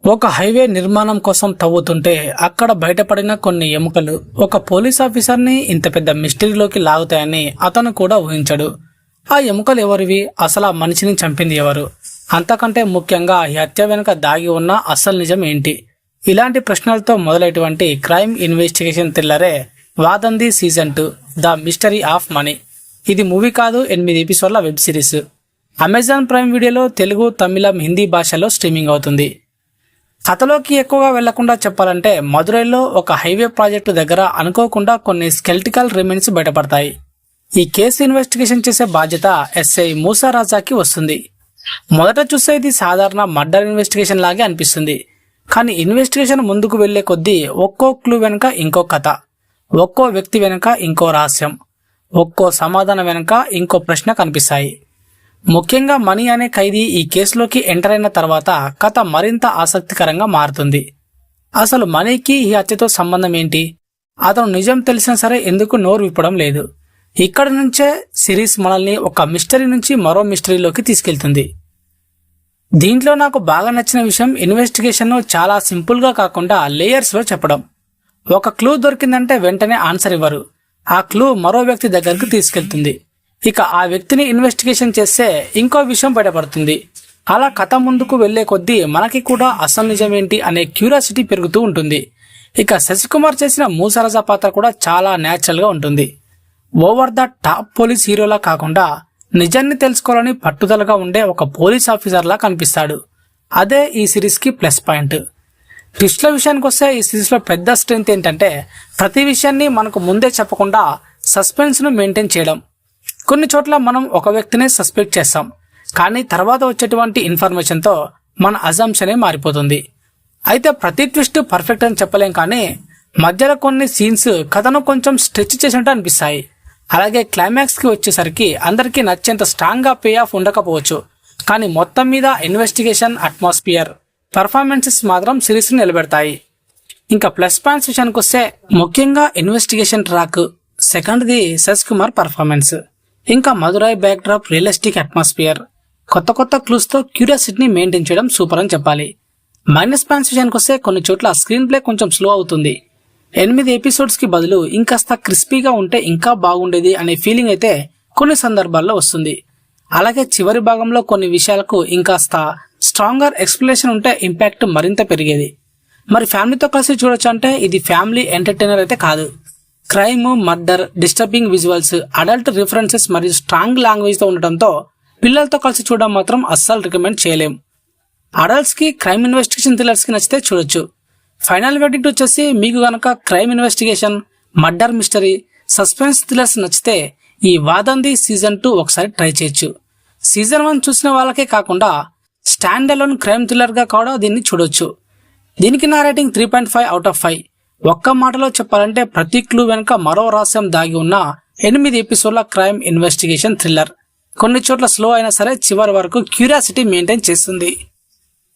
ఒక హైవే నిర్మాణం కోసం తవ్వుతుంటే అక్కడ బయటపడిన కొన్ని ఎముకలు ఒక పోలీస్ ఆఫీసర్ని ఇంత పెద్ద మిస్టరీలోకి లాగుతాయని అతను కూడా ఊహించడు. ఆ ఎముకలు ఎవరివి? అసలు ఆ మనిషిని చంపింది ఎవరు? అంతకంటే ముఖ్యంగా ఈ హత్య వెనుక దాగి ఉన్న అసలు నిజం ఏంటి? ఇలాంటి ప్రశ్నలతో మొదలైనటువంటి క్రైమ్ ఇన్వెస్టిగేషన్ థ్రిల్లరే వాదంది season 2 the mystery of money. ఇది మూవీ కాదు, 8 ఎపిసోడ్ల వెబ్ సిరీస్. అమెజాన్ ప్రైమ్ వీడియోలో తెలుగు, తమిళం, హిందీ భాషలో స్ట్రీమింగ్ అవుతుంది. కథలోకి ఎక్కువగా వెళ్లకుండా చెప్పాలంటే, మదురైలో ఒక హైవే ప్రాజెక్టు దగ్గర అనుకోకుండా కొన్ని స్కెల్టికల్ రిమైన్స్ బయటపడతాయి. ఈ కేసు ఇన్వెస్టిగేషన్ చేసే బాధ్యత ఎస్ఐ మూసా రాజాకి వస్తుంది. మొదట చూస్తే ఇది సాధారణ మర్డర్ ఇన్వెస్టిగేషన్ లాగే అనిపిస్తుంది. కానీ ఇన్వెస్టిగేషన్ ముందుకు వెళ్లే కొద్దీ ఒక్కో క్లూ వెనుక ఇంకో కథ, ఒక్కో వ్యక్తి వెనుక ఇంకో రహస్యం, ఒక్కో సమాధానం వెనుక ఇంకో ప్రశ్న కనిపిస్తాయి. ముఖ్యంగా మనీ అనే ఖైదీ ఈ కేసులోకి ఎంటర్ అయిన తర్వాత కథ మరింత ఆసక్తికరంగా మారుతుంది. అసలు మనీకి ఈ హత్యతో సంబంధం ఏంటి? అతను నిజం తెలిసినా సరే ఎందుకు నోరు విప్పడం లేదు? ఇక్కడ నుంచే సిరీస్ మనల్ని ఒక మిస్టరీ నుంచి మరో మిస్టరీలోకి తీసుకెళ్తుంది. దీంట్లో నాకు బాగా నచ్చిన విషయం, ఇన్వెస్టిగేషన్ చాలా సింపుల్ గా కాకుండా లేయర్స్ లో చెప్పడం. ఒక క్లూ దొరికిందంటే వెంటనే ఆన్సర్ ఇవ్వరు. ఆ క్లూ మరో వ్యక్తి దగ్గరకు తీసుకెళ్తుంది. ఇక ఆ వ్యక్తిని ఇన్వెస్టిగేషన్ చేస్తే ఇంకో విషయం బయటపడుతుంది. అలా కథ ముందుకు వెళ్లే కొద్దీ మనకి కూడా అసలు నిజమేంటి అనే క్యూరియాసిటీ పెరుగుతూ ఉంటుంది. ఇక శశికుమార్ చేసిన మూసరాజా పాత్ర కూడా చాలా న్యాచురల్ గా ఉంటుంది. ఓవర్ ద టాప్ పోలీస్ హీరోలా కాకుండా నిజాన్ని తెలుసుకోవాలని పట్టుదలగా ఉండే ఒక పోలీస్ ఆఫీసర్ లా కనిపిస్తాడు. అదే ఈ సిరీస్ కి ప్లస్ పాయింట్. ట్విస్ట్ల విషయానికి వస్తే ఈ సిరీస్ లో పెద్ద స్ట్రెంగ్త్ ఏంటంటే, ప్రతి విషయాన్ని మనకు ముందే చెప్పకుండా సస్పెన్స్ ను మెయింటైన్ చేయడం. కొన్ని చోట్ల మనం ఒక వ్యక్తినే సస్పెక్ట్ చేస్తాం, కానీ తర్వాత వచ్చేటువంటి ఇన్ఫర్మేషన్ తో మన అజంప్షనే మారిపోతుంది. అయితే ప్రతి ట్విస్ట్ పర్ఫెక్ట్ అని చెప్పలేం, కానీ మధ్యలో కొన్ని సీన్స్ కథను కొంచెం స్ట్రెచ్ చేసినట్టు అనిపిస్తాయి. అలాగే క్లైమాక్స్ కి వచ్చేసరికి అందరికీ నచ్చేంత స్ట్రాంగ్ గా పే ఆఫ్ ఉండకపోవచ్చు, కానీ మొత్తం మీద ఇన్వెస్టిగేషన్, అట్మాస్ఫియర్, పర్ఫార్మెన్సెస్ మాత్రం సిరీస్ ని నిలబెడతాయి. ఇంకా ప్లస్ పాయింట్స్ విషయానికి వస్తే, ముఖ్యంగా ఇన్వెస్టిగేషన్ ట్రాక్, సెకండ్ది శశికుమార్ పర్ఫార్మెన్స్, ఇంకా Madurai back drop, realistic atmosphere, కొత్త కొత్త క్లూస్ తో క్యూరియాసిటీని మెయింటైన్ చేయడం సూపర్ అని చెప్పాలి. మైనస్ పాయింట్స్ విషయానికి వస్తే, కొన్ని చోట్ల స్క్రీన్ ప్లే కొంచెం స్లో అవుతుంది. 8 ఎపిసోడ్స్ కి బదులు ఇంకాస్త క్రిస్పీగా ఉంటే ఇంకా బాగుండేది అనే ఫీలింగ్ అయితే కొన్ని సందర్భాల్లో వస్తుంది. అలాగే చివరి భాగంలో కొన్ని విషయాలకు ఇంకాస్త స్ట్రాంగర్ ఎక్స్ప్లెనేషన్ ఉంటే ఇంపాక్ట్ మరింత పెరిగేది. మరి ఫ్యామిలీతో కలిసి చూడొచ్చు అంటే ఇది ఫ్యామిలీ ఎంటర్టైనర్ అయితే కాదు. Crime, murder, disturbing visuals, adult references మరియు స్ట్రాంగ్ లాంగ్వేజ్ తో ఉండటంతో పిల్లలతో కలిసి చూడడం మాత్రం అస్సలు రికమెండ్ చేయలేం. అడల్ట్స్ కి క్రైమ్ ఇన్వెస్టిగేషన్ థ్రిల్లర్స్ కి నచ్చితే చూడొచ్చు. ఫైనల్ వెర్డిక్ట్ వచ్చేసి, మీకు గనక crime investigation, murder mystery, suspense thrillers నచ్చితే ఈ వాదంది సీజన్ 2 ఒకసారి ట్రై చేయొచ్చు. సీజన్ 1 చూసిన వాళ్ళకే కాకుండా స్టాండ్ అలోన్ క్రైమ్ థ్రిల్లర్ గా కూడా దీన్ని చూడొచ్చు. దీనికి నా రేటింగ్ 3.5 అవుట్ ఆఫ్ 5. ఒక్క మాటలో చెప్పాలంటే ప్రతి క్లూ వెనుక మరో రహస్యం దాగి ఉన్న 8 ఎపిసోడ్ల క్రైమ్ ఇన్వెస్టిగేషన్ థ్రిల్లర్. కొన్ని చోట్ల స్లో అయినా సరే చివరి వరకు క్యూరియాసిటీ మెయింటైన్ చేస్తుంది.